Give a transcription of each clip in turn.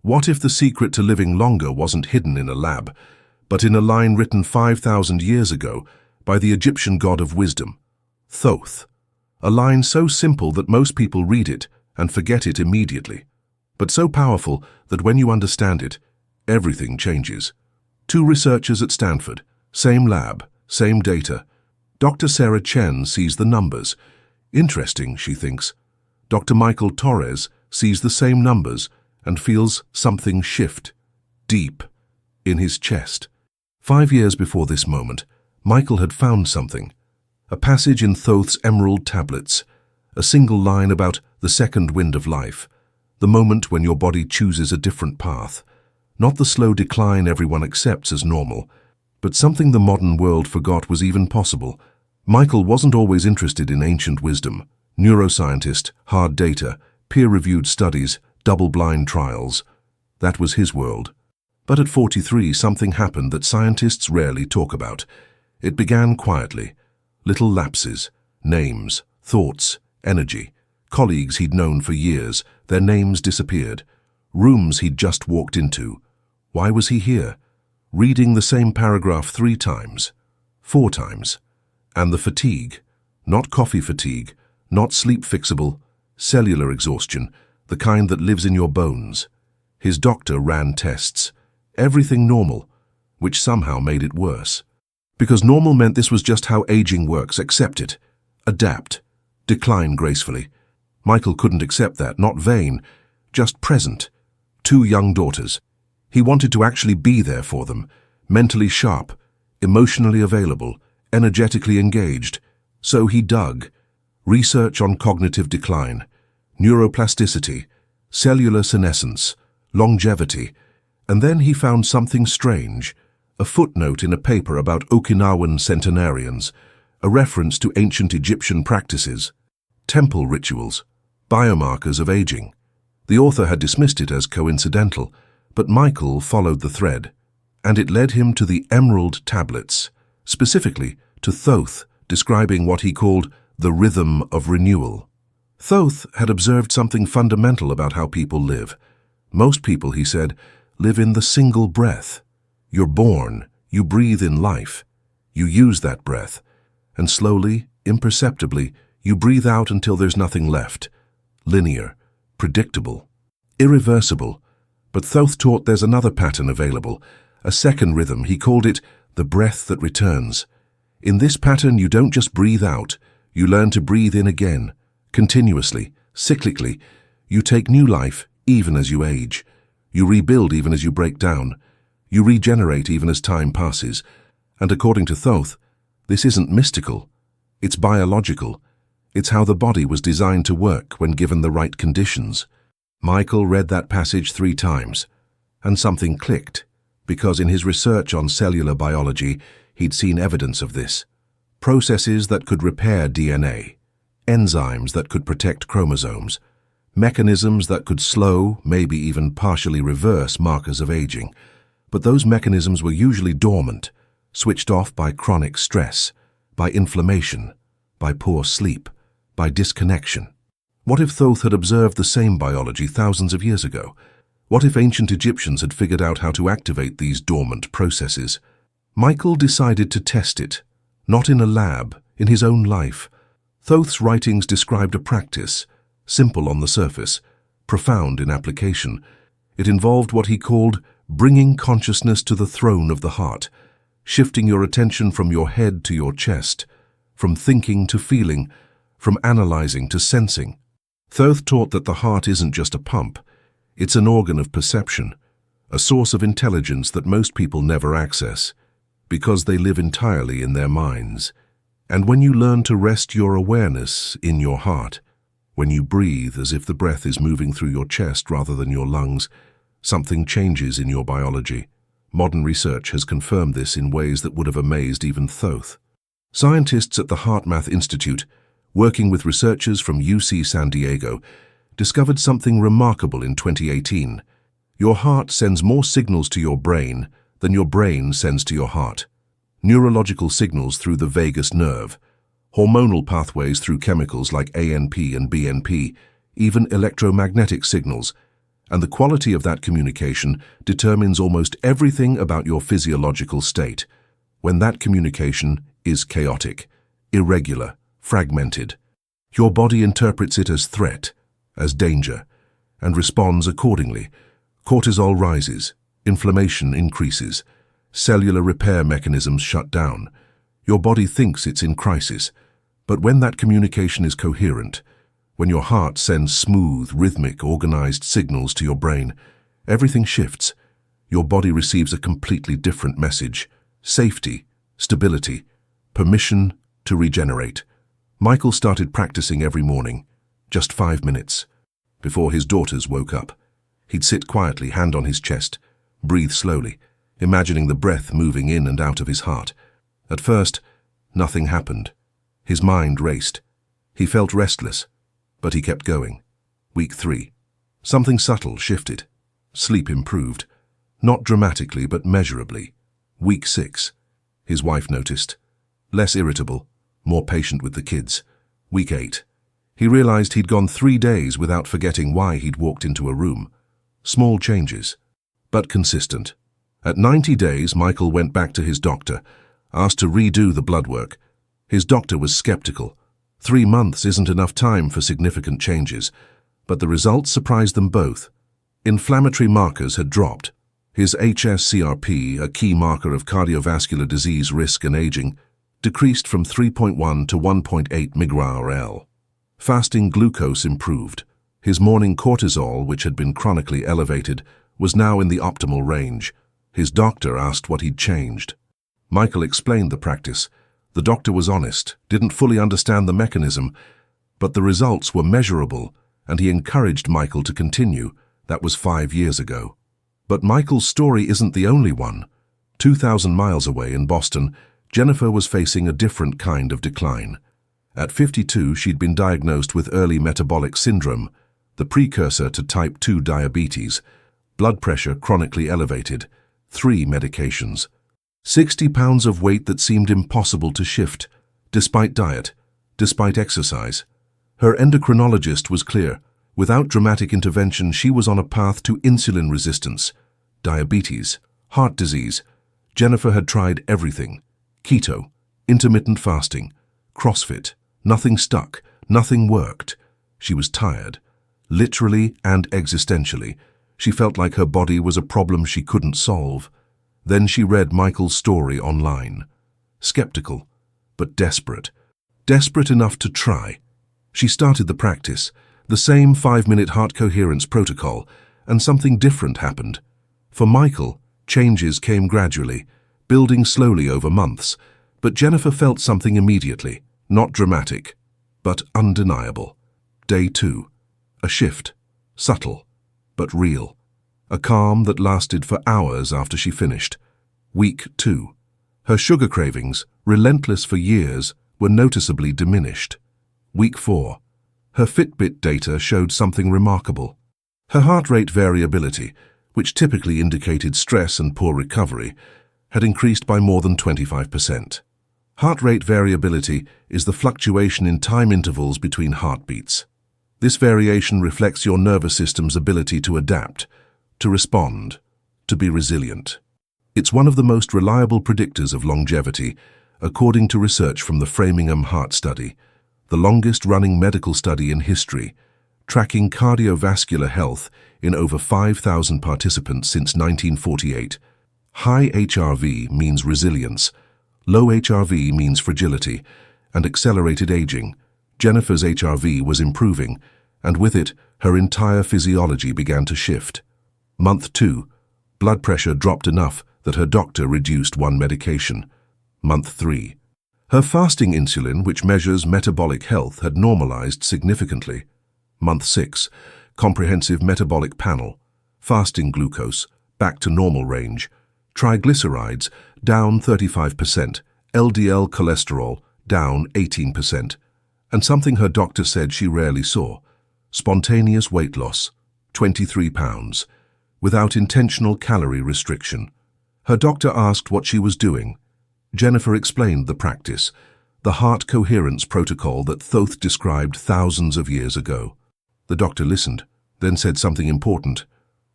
What if the secret to living longer wasn't hidden in a lab, but in a line written 5,000 years ago by the Egyptian god of wisdom, Thoth? A line so simple that most people read it and forget it immediately, but so powerful that when you understand it, everything changes. Two researchers at Stanford, same lab, same data. Dr. Sarah Chen sees the numbers. Interesting, she thinks. Dr. Michael Torres sees the same numbers and feels something shift, deep, in his chest. 5 years before this moment, Michael had found something. A passage in Thoth's emerald tablets, a single line about the second wind of life, the moment when your body chooses a different path. Not the slow decline everyone accepts as normal, but something the modern world forgot was even possible. Michael wasn't always interested in ancient wisdom, neuroscientist, hard data, peer-reviewed studies, double-blind trials. That was his world. But at 43, something happened that scientists rarely talk about. It began quietly. Little lapses, names, thoughts, energy. Colleagues he'd known for years, their names disappeared. Rooms he'd just walked into. Why was he here? Reading the same paragraph 3 times, 4 times. And the fatigue. Not coffee fatigue, not sleep-fixable, cellular exhaustion, the kind that lives in your bones. His doctor ran tests. Everything normal, which somehow made it worse. Because normal meant this was just how aging works. Accept it. Adapt. Decline gracefully. Michael couldn't accept that, not vain, just present. 2 young daughters. He wanted to actually be there for them, mentally sharp, emotionally available, energetically engaged. So he dug. Research on cognitive decline, neuroplasticity, cellular senescence, longevity, and then he found something strange, a footnote in a paper about Okinawan centenarians, a reference to ancient Egyptian practices, temple rituals, biomarkers of aging. The author had dismissed it as coincidental, but Michael followed the thread, and it led him to the emerald tablets, specifically to Thoth, describing what he called the rhythm of renewal. Thoth had observed something fundamental about how people live. Most people, he said, live in the single breath. You're born, you breathe in life, you use that breath, and slowly, imperceptibly, you breathe out until there's nothing left. Linear, predictable, irreversible. But Thoth taught there's another pattern available, a second rhythm. He called it the breath that returns. In this pattern, you don't just breathe out, you learn to breathe in again, continuously, cyclically. You take new life even as you age. You rebuild even as you break down. You regenerate even as time passes. And according to Thoth, this isn't mystical. It's biological. It's how the body was designed to work when given the right conditions. Michael read that passage 3 times, and something clicked, because in his research on cellular biology, he'd seen evidence of this. Processes that could repair DNA, enzymes that could protect chromosomes, mechanisms that could slow, maybe even partially reverse markers of aging. But those mechanisms were usually dormant, switched off by chronic stress, by inflammation, by poor sleep, by disconnection. What if Thoth had observed the same biology thousands of years ago? What if ancient Egyptians had figured out how to activate these dormant processes? Michael decided to test it, not in a lab, in his own life. Thoth's writings described a practice, simple on the surface, profound in application. It involved what he called bringing consciousness to the throne of the heart, shifting your attention from your head to your chest, from thinking to feeling, from analyzing to sensing. Thoth taught that the heart isn't just a pump, it's an organ of perception, a source of intelligence that most people never access, because they live entirely in their minds. And when you learn to rest your awareness in your heart, when you breathe as if the breath is moving through your chest rather than your lungs, something changes in your biology. Modern research has confirmed this in ways that would have amazed even Thoth. Scientists at the HeartMath Institute, working with researchers from UC San Diego, discovered something remarkable in 2018. Your heart sends more signals to your brain than your brain sends to your heart. Neurological signals through the vagus nerve, hormonal pathways through chemicals like ANP and BNP, even electromagnetic signals. And the quality of that communication determines almost everything about your physiological state. When that communication is chaotic, irregular, fragmented, your body interprets it as threat, as danger, and responds accordingly. Cortisol rises, inflammation increases, cellular repair mechanisms shut down. Your body thinks it's in crisis, but when that communication is coherent, when your heart sends smooth, rhythmic, organized signals to your brain, everything shifts. Your body receives a completely different message: safety, stability, permission to regenerate. Michael started practicing every morning, just 5 minutes. Before his daughters woke up, he'd sit quietly, hand on his chest, breathe slowly, imagining the breath moving in and out of his heart. At first, nothing happened. His mind raced. He felt restless, but he kept going. Week 3. Something subtle shifted. Sleep improved. Not dramatically, but measurably. Week 6. His wife noticed. Less irritable, more patient with the kids. Week 8. He realized he'd gone 3 days without forgetting why he'd walked into a room. Small changes, but consistent. At 90 days, Michael went back to his doctor, asked to redo the blood work. His doctor was skeptical. 3 months isn't enough time for significant changes, but the results surprised them both. Inflammatory markers had dropped. His hs-CRP, a key marker of cardiovascular disease risk and aging, decreased from 3.1 to 1.8 mg/L. Fasting glucose improved. His morning cortisol, which had been chronically elevated, was now in the optimal range. His doctor asked what he'd changed. Michael explained the practice. The doctor was honest, didn't fully understand the mechanism, but the results were measurable, and he encouraged Michael to continue. That was 5 years ago. But Michael's story isn't the only one. 2,000 miles away in Boston, Jennifer was facing a different kind of decline. At 52, she'd been diagnosed with early metabolic syndrome, the precursor to type 2 diabetes, blood pressure chronically elevated, 3 medications. 60 pounds of weight that seemed impossible to shift, despite diet, despite exercise. Her endocrinologist was clear. Without dramatic intervention, she was on a path to insulin resistance, diabetes, heart disease. Jennifer had tried everything: keto, intermittent fasting, CrossFit. Nothing stuck, nothing worked. She was tired, literally and existentially. She felt like her body was a problem she couldn't solve. Then she read Michael's story online. Skeptical, but desperate. Desperate enough to try. She started the practice, the same 5-minute heart coherence protocol, and something different happened. For Michael, changes came gradually, building slowly over months, but Jennifer felt something immediately, not dramatic, but undeniable. Day 2. A shift, subtle, but real. A calm that lasted for hours after she finished. Week 2. Her sugar cravings, relentless for years, were noticeably diminished. Week 4. Her Fitbit data showed something remarkable. Her heart rate variability, which typically indicated stress and poor recovery, had increased by more than 25%. Heart rate variability is the fluctuation in time intervals between heartbeats. This variation reflects your nervous system's ability to adapt, to respond, to be resilient. It's one of the most reliable predictors of longevity, according to research from the Framingham Heart Study, the longest-running medical study in history, tracking cardiovascular health in over 5,000 participants since 1948. High HRV means resilience, low HRV means fragility, and accelerated aging. Jennifer's HRV was improving, and with it, her entire physiology began to shift. Month 2, blood pressure dropped enough that her doctor reduced 1 medication. Month 3, her fasting insulin, which measures metabolic health, had normalized significantly. Month 6, comprehensive metabolic panel, fasting glucose, back to normal range, triglycerides, down 35%, LDL cholesterol, down 18%, and something her doctor said she rarely saw: spontaneous weight loss, 23 pounds, without intentional calorie restriction. Her doctor asked what she was doing. Jennifer explained the practice, the heart coherence protocol that Thoth described thousands of years ago. The doctor listened, then said something important.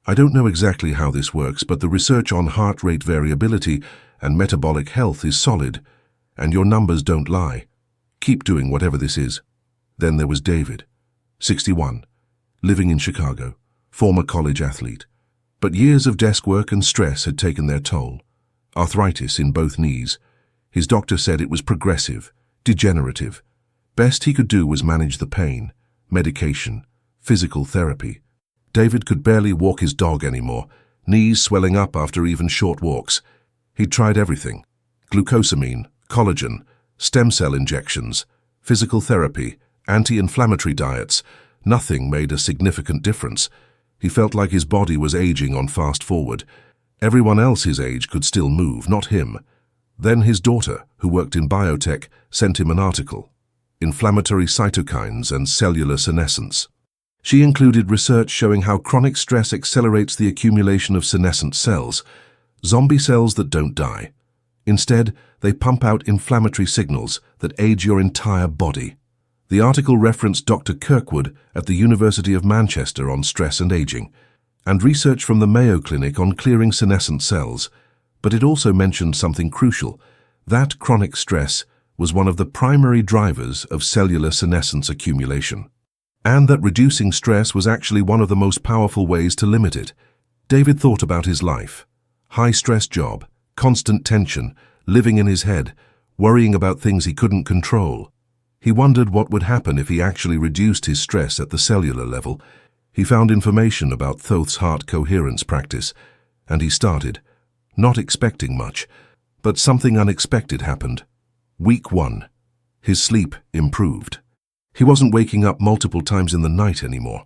I don't know exactly how this works, but the research on heart rate variability and metabolic health is solid, and your numbers don't lie. Keep doing whatever this is. Then there was David, 61, living in Chicago, former college athlete. But years of desk work and stress had taken their toll. Arthritis in both knees. His doctor said it was progressive, degenerative. Best he could do was manage the pain, medication, physical therapy. David could barely walk his dog anymore, knees swelling up after even short walks. He'd tried everything: glucosamine, collagen, stem cell injections, physical therapy, anti-inflammatory diets. Nothing made a significant difference. He felt like his body was aging on fast forward. Everyone else his age could still move, not him. Then his daughter, who worked in biotech, sent him an article: Inflammatory Cytokines and Cellular Senescence. She included research showing how chronic stress accelerates the accumulation of senescent cells, zombie cells that don't die. Instead, they pump out inflammatory signals that age your entire body. The article referenced Dr. Kirkwood at the University of Manchester on stress and aging, and research from the Mayo Clinic on clearing senescent cells, but it also mentioned something crucial: that chronic stress was one of the primary drivers of cellular senescence accumulation, and that reducing stress was actually one of the most powerful ways to limit it. David thought about his life: high-stress job, constant tension, living in his head, worrying about things he couldn't control. He wondered what would happen if he actually reduced his stress at the cellular level. He found information about Thoth's heart coherence practice, and he started, not expecting much, but something unexpected happened. Week 1. His sleep improved. He wasn't waking up multiple times in the night anymore.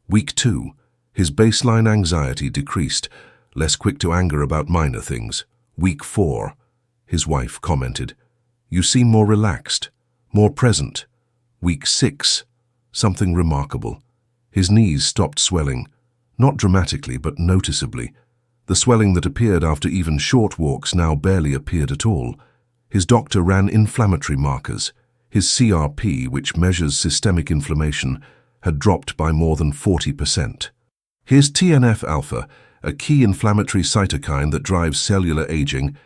Week 2. His baseline anxiety decreased, less quick to anger about minor things. Week 4. His wife commented, "You seem more relaxed, more present." Week 6. Something remarkable. His knees stopped swelling, not dramatically but noticeably. The swelling that appeared after even short walks now barely appeared at all. His doctor ran inflammatory markers. His CRP, which measures systemic inflammation, had dropped by more than 40%. His TNF-alpha, a key inflammatory cytokine that drives cellular aging,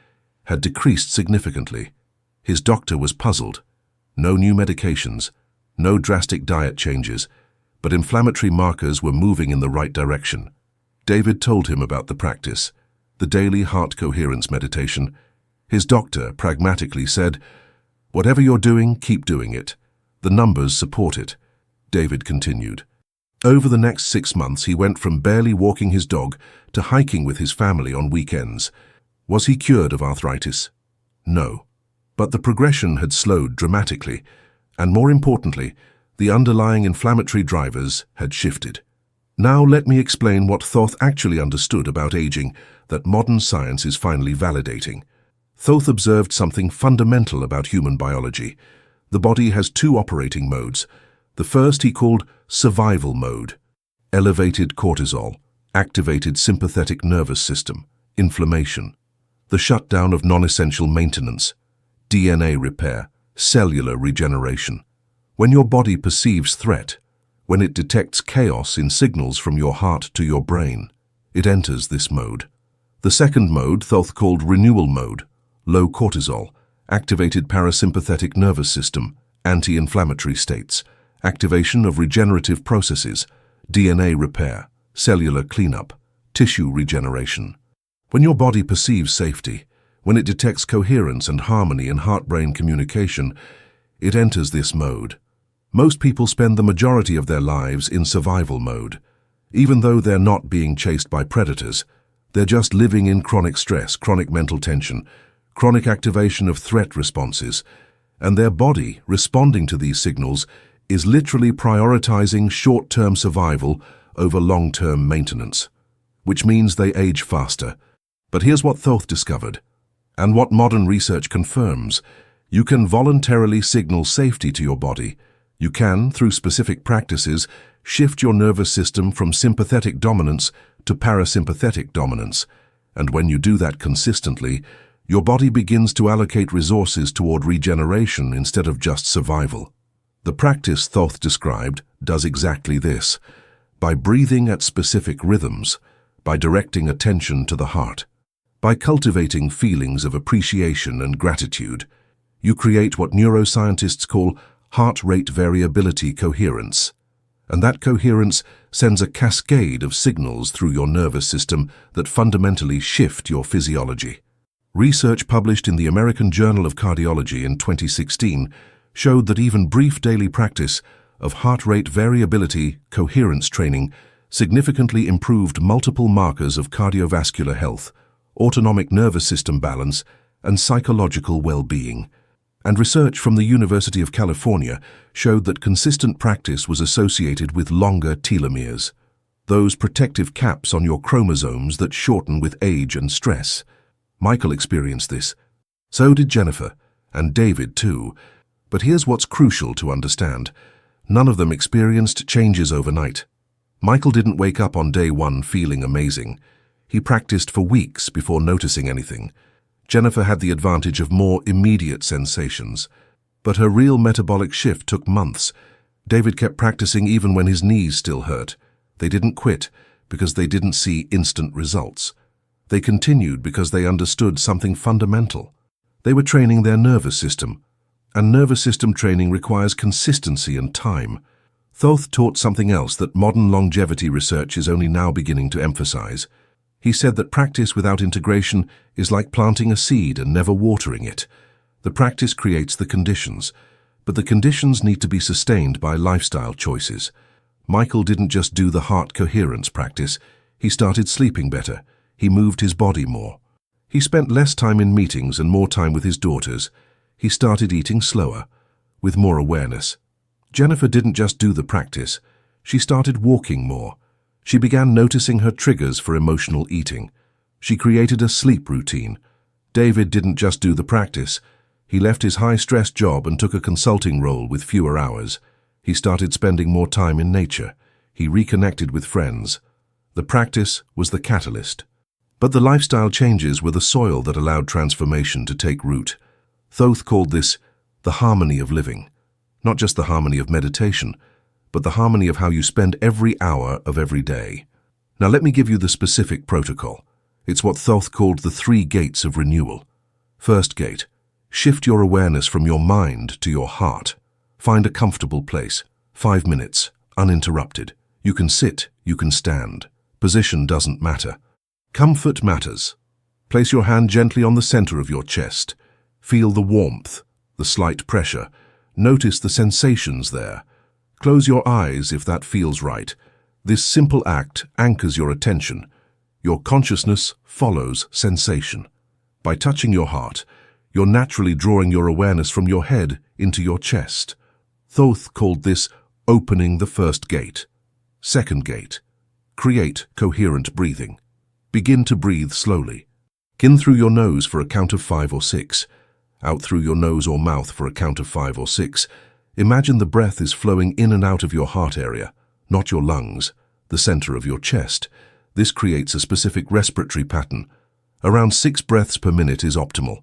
had decreased significantly. His doctor was puzzled. No new medications, no drastic diet changes, but inflammatory markers were moving in the right direction. David told him about the practice, the daily heart coherence meditation. His doctor pragmatically said, "Whatever you're doing, keep doing it. The numbers support it." David continued. Over the next 6 months, he went from barely walking his dog to hiking with his family on weekends. Was he cured of arthritis? No. But the progression had slowed dramatically, and more importantly, the underlying inflammatory drivers had shifted. Now let me explain what Thoth actually understood about aging that modern science is finally validating. Thoth observed something fundamental about human biology. The body has 2 operating modes. The first he called survival mode: elevated cortisol, activated sympathetic nervous system, inflammation, the shutdown of non-essential maintenance, DNA repair, cellular regeneration. When your body perceives threat, when it detects chaos in signals from your heart to your brain, it enters this mode. The second mode Thoth called renewal mode: low cortisol, activated parasympathetic nervous system, anti-inflammatory states, activation of regenerative processes, DNA repair, cellular cleanup, tissue regeneration. When your body perceives safety, when it detects coherence and harmony in heart-brain communication, it enters this mode. Most people spend the majority of their lives in survival mode. Even though they're not being chased by predators, they're just living in chronic stress, chronic mental tension, chronic activation of threat responses, and their body, responding to these signals, is literally prioritizing short-term survival over long-term maintenance, which means they age faster. But here's what Thoth discovered, and what modern research confirms: you can voluntarily signal safety to your body. You can, through specific practices, shift your nervous system from sympathetic dominance to parasympathetic dominance. And when you do that consistently, your body begins to allocate resources toward regeneration instead of just survival. The practice Thoth described does exactly this. By breathing at specific rhythms, by directing attention to the heart. By cultivating feelings of appreciation and gratitude, you create what neuroscientists call heart rate variability coherence. And that coherence sends a cascade of signals through your nervous system that fundamentally shift your physiology. Research published in the American Journal of Cardiology in 2016 showed that even brief daily practice of heart rate variability coherence training significantly improved multiple markers of cardiovascular health, autonomic nervous system balance, and psychological well-being. And research from the University of California showed that consistent practice was associated with longer telomeres, those protective caps on your chromosomes that shorten with age and stress. Michael experienced this. So did Jennifer, and David too. But here's what's crucial to understand. None of them experienced changes overnight. Michael didn't wake up on day one feeling amazing. He practiced for weeks before noticing anything. Jennifer had the advantage of more immediate sensations, but her real metabolic shift took months. David kept practicing even when his knees still hurt. They didn't quit because they didn't see instant results. They continued because they understood something fundamental. They were training their nervous system, and nervous system training requires consistency and time. Thoth taught something else that modern longevity research is only now beginning to emphasize. He said that practice without integration is like planting a seed and never watering it. The practice creates the conditions, but the conditions need to be sustained by lifestyle choices. Michael didn't just do the heart coherence practice. He started sleeping better. He moved his body more. He spent less time in meetings and more time with his daughters. He started eating slower, with more awareness. Jennifer didn't just do the practice. She started walking more. She began noticing her triggers for emotional eating. She created a sleep routine. David didn't just do the practice. He left his high-stress job and took a consulting role with fewer hours. He started spending more time in nature. He reconnected with friends. The practice was the catalyst. But the lifestyle changes were the soil that allowed transformation to take root. Thoth called this the harmony of living. Not just the harmony of meditation, but the harmony of how you spend every hour of every day. Now let me give you the specific protocol. It's what Thoth called the 3 gates of renewal. First gate, shift your awareness from your mind to your heart. Find a comfortable place. 5 minutes, uninterrupted. You can sit, you can stand. Position doesn't matter. Comfort matters. Place your hand gently on the center of your chest. Feel the warmth, the slight pressure. Notice the sensations there. Close your eyes if that feels right. This simple act anchors your attention. Your consciousness follows sensation. By touching your heart, you're naturally drawing your awareness from your head into your chest. Thoth called this opening the first gate. Second gate, create coherent breathing. Begin to breathe slowly. In through your nose for a count of 5 or 6. Out through your nose or mouth for a count of 5 or 6. Imagine the breath is flowing in and out of your heart area, not your lungs, the center of your chest. This creates a specific respiratory pattern. Around 6 breaths per minute is optimal.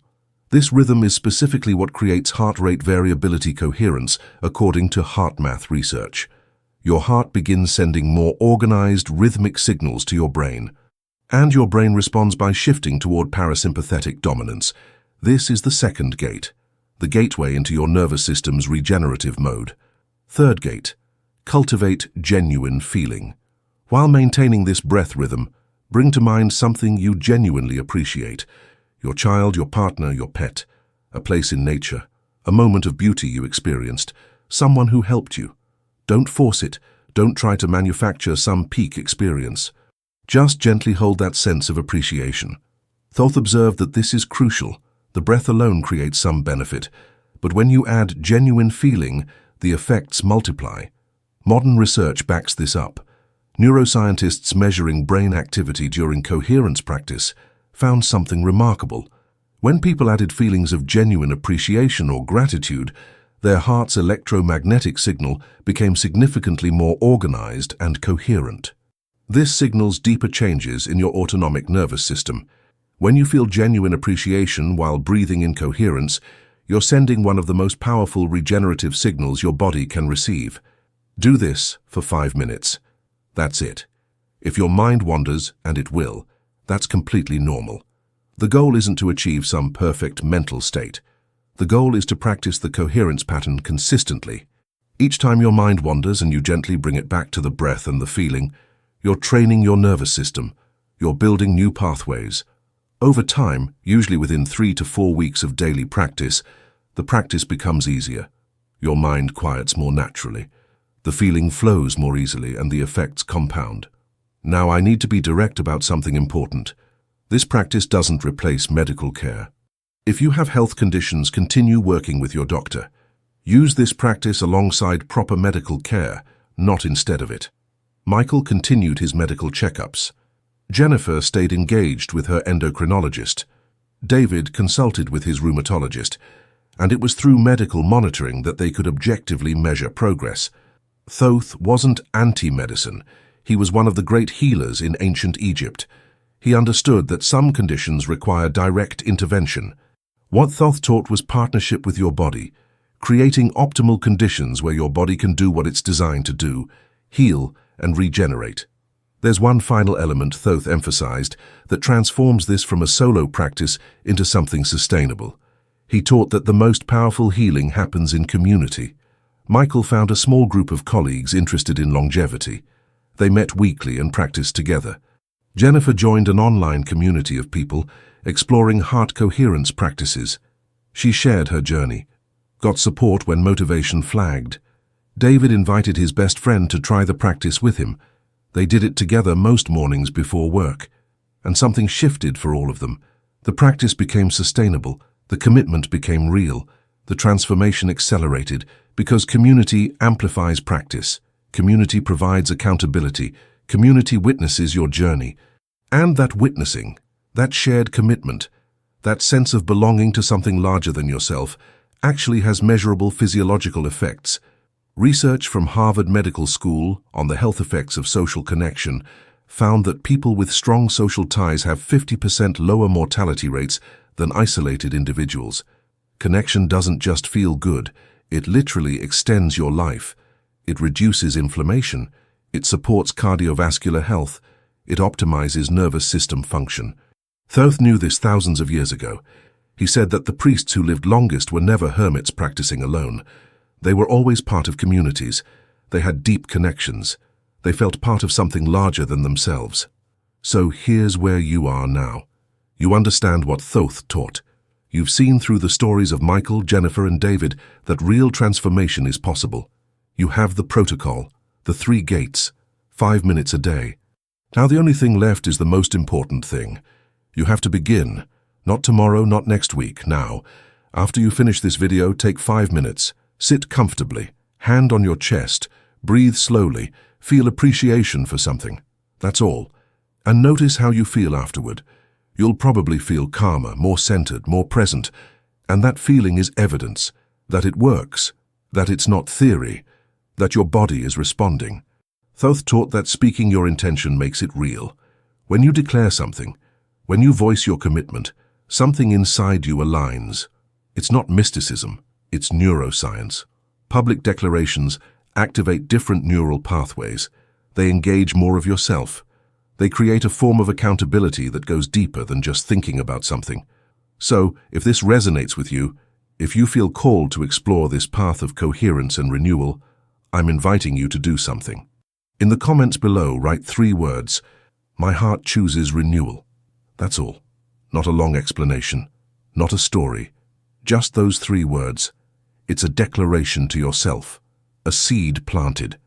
This rhythm is specifically what creates heart rate variability coherence, according to HeartMath research. Your heart begins sending more organized, rhythmic signals to your brain, and your brain responds by shifting toward parasympathetic dominance. This is the second gate, the gateway into your nervous system's regenerative mode. Third gate, cultivate genuine feeling. While maintaining this breath rhythm, bring to mind something you genuinely appreciate. Your child, your partner, your pet, a place in nature, a moment of beauty you experienced, someone who helped you. Don't force it. Don't try to manufacture some peak experience. Just gently hold that sense of appreciation. Thoth observed that this is crucial. The breath alone creates some benefit, but when you add genuine feeling, the effects multiply. Modern research backs this up. Neuroscientists measuring brain activity during coherence practice found something remarkable. When people added feelings of genuine appreciation or gratitude, their heart's electromagnetic signal became significantly more organized and coherent. This signals deeper changes in your autonomic nervous system. When you feel genuine appreciation while breathing in coherence, you're sending one of the most powerful regenerative signals your body can receive. Do this for 5 minutes. That's it. If your mind wanders, and it will, that's completely normal. The goal isn't to achieve some perfect mental state. The goal is to practice the coherence pattern consistently. Each time your mind wanders and you gently bring it back to the breath and the feeling, you're training your nervous system. You're building new pathways. Over time, usually within 3 to 4 weeks of daily practice, the practice becomes easier. Your mind quiets more naturally. The feeling flows more easily and the effects compound. Now I need to be direct about something important. This practice doesn't replace medical care. If you have health conditions, continue working with your doctor. Use this practice alongside proper medical care, not instead of it. Michael continued his medical checkups. Jennifer stayed engaged with her endocrinologist. David consulted with his rheumatologist, and it was through medical monitoring that they could objectively measure progress. Thoth wasn't anti-medicine. He was one of the great healers in ancient Egypt. He understood that some conditions require direct intervention. What Thoth taught was partnership with your body, creating optimal conditions where your body can do what it's designed to do, heal and regenerate. There's one final element Thoth emphasized that transforms this from a solo practice into something sustainable. He taught that the most powerful healing happens in community. Michael found a small group of colleagues interested in longevity. They met weekly and practiced together. Jennifer joined an online community of people exploring heart coherence practices. She shared her journey, got support when motivation flagged. David invited his best friend to try the practice with him. They did it together most mornings before work, and something shifted for all of them. The practice became sustainable, the commitment became real, the transformation accelerated because community amplifies practice. Community provides accountability. Community witnesses your journey. And that witnessing, that shared commitment, that sense of belonging to something larger than yourself, actually has measurable physiological effects. Research from Harvard Medical School on the health effects of social connection found that people with strong social ties have 50% lower mortality rates than isolated individuals. Connection doesn't just feel good, it literally extends your life. It reduces inflammation, it supports cardiovascular health, it optimizes nervous system function. Thoth knew this thousands of years ago. He said that the priests who lived longest were never hermits practicing alone. They were always part of communities. They had deep connections. They felt part of something larger than themselves. So here's where you are now. You understand what Thoth taught. You've seen through the stories of Michael, Jennifer, and David that real transformation is possible. You have the protocol, the 3 gates, 5 minutes a day. Now the only thing left is the most important thing. You have to begin. Not tomorrow, not next week, now. After you finish this video, take 5 minutes. Sit comfortably, hand on your chest, breathe slowly, feel appreciation for something. That's all. And notice how you feel afterward. You'll probably feel calmer, more centered, more present. And that feeling is evidence that it works, that it's not theory, that your body is responding. Thoth taught that speaking your intention makes it real. When you declare something, when you voice your commitment, something inside you aligns. It's not mysticism, it's neuroscience. Public declarations activate different neural pathways. They engage more of yourself. They create a form of accountability that goes deeper than just thinking about something. So, if this resonates with you, if you feel called to explore this path of coherence and renewal, I'm inviting you to do something. In the comments below, write 3 words. My heart chooses renewal. That's all. Not a long explanation, not a story. Just those 3 words. It's a declaration to yourself, a seed planted.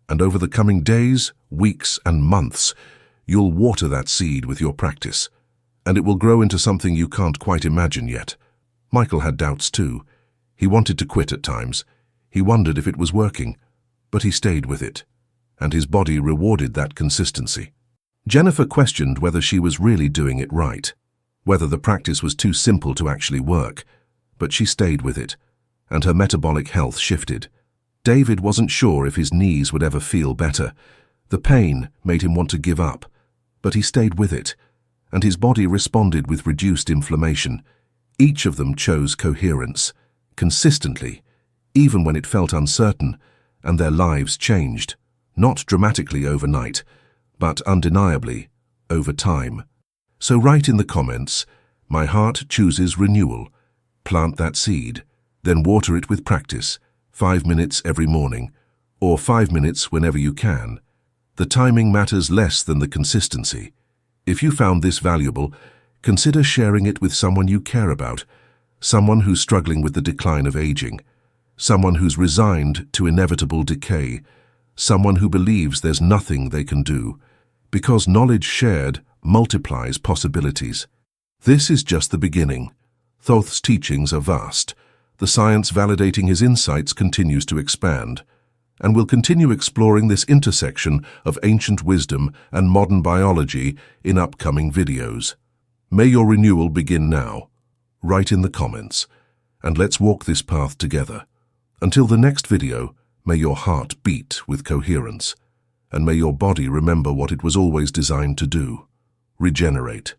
And over the coming days, weeks, and months, you'll water that seed with your practice. And it will grow into something you can't quite imagine yet. Michael had doubts too. He wanted to quit at times. He wondered if it was working, but he stayed with it. And his body rewarded that consistency. Jennifer questioned whether she was really doing it right, whether the practice was too simple to actually work, but she stayed with it, and her metabolic health shifted. David wasn't sure if his knees would ever feel better. The pain made him want to give up, but he stayed with it, and his body responded with reduced inflammation. Each of them chose coherence, consistently, even when it felt uncertain, and their lives changed, not dramatically overnight, but undeniably, over time. So write in the comments, "My heart chooses renewal." Plant that seed, then water it with practice, 5 minutes every morning, or 5 minutes whenever you can. The timing matters less than the consistency. If you found this valuable, consider sharing it with someone you care about, someone who's struggling with the decline of aging, someone who's resigned to inevitable decay, someone who believes there's nothing they can do, because knowledge shared multiplies possibilities. This is just the beginning. Thoth's teachings are vast. The science validating his insights continues to expand, and we'll continue exploring this intersection of ancient wisdom and modern biology in upcoming videos. May your renewal begin now. Write in the comments, and let's walk this path together. Until the next video, may your heart beat with coherence, and may your body remember what it was always designed to do: regenerate.